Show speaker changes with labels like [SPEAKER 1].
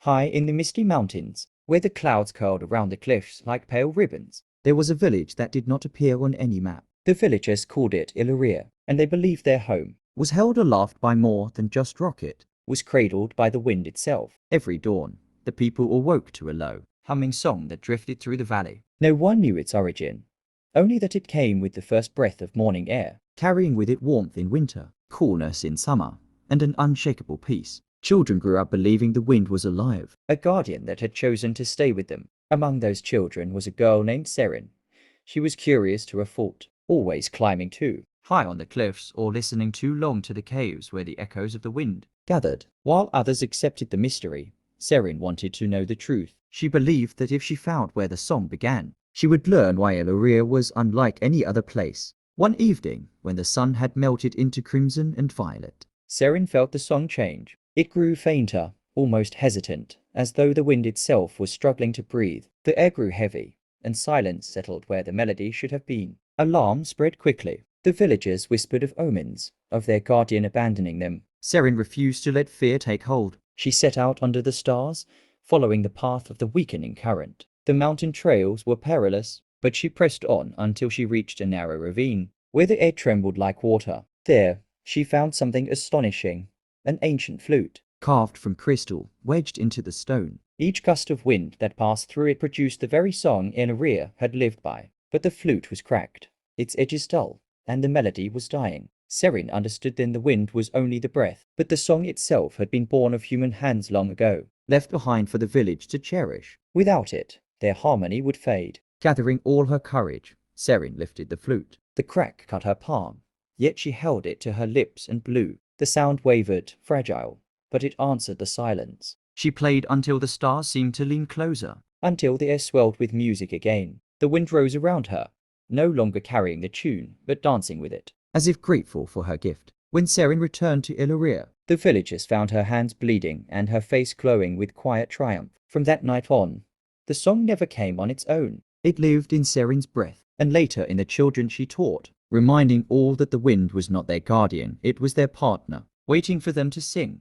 [SPEAKER 1] High in the misty mountains, where the clouds curled around the cliffs like pale ribbons, there was a village that did not appear on any map. The villagers called it Illyria, and they believed their home was held aloft by more than just rocket, was cradled by the wind itself. Every dawn, the people awoke to a low, humming song that drifted through the valley. No one knew its origin, only that it came with the first breath of morning air, carrying with it warmth in winter, coolness in summer, and an unshakable peace. Children grew up believing the wind was alive, a guardian that had chosen to stay with them. Among those children was a girl named Serin. She was curious to a fault, always climbing too high on the cliffs or listening too long to the caves where the echoes of the wind gathered. While others accepted the mystery, Serin wanted to know the truth. She believed that if she found where the song began, she would learn why Illyria was unlike any other place. One evening, when the sun had melted into crimson and violet, Serin felt the song change. It grew fainter, almost hesitant, as though the wind itself was struggling to breathe. The air grew heavy, and silence settled where the melody should have been. Alarm spread quickly. The villagers whispered of omens, of their guardian abandoning them. Serin refused to let fear take hold. She set out under the stars, following the path of the weakening current. The mountain trails were perilous, but she pressed on until she reached a narrow ravine, where the air trembled like water. There, she found something astonishing, an ancient flute, carved from crystal, wedged into the stone. Each gust of wind that passed through it produced the very song Illyria had lived by. But the flute was cracked, its edges dull, and the melody was dying. Serin understood then the wind was only the breath, but the song itself had been born of human hands long ago, left behind for the village to cherish. Without it, their harmony would fade. Gathering all her courage, Serin lifted the flute. The crack cut her palm, yet she held it to her lips and blew. The sound wavered, fragile, but it answered the silence. She played until the stars seemed to lean closer, until the air swelled with music again. The wind rose around her, no longer carrying the tune, but dancing with it, as if grateful for her gift. When Serin returned to Illyria, the villagers found her hands bleeding and her face glowing with quiet triumph. From that night on, the song never came on its own. It lived in Serin's breath, and later in the children she taught, reminding all that the wind was not their guardian, it was their partner, waiting for them to sing.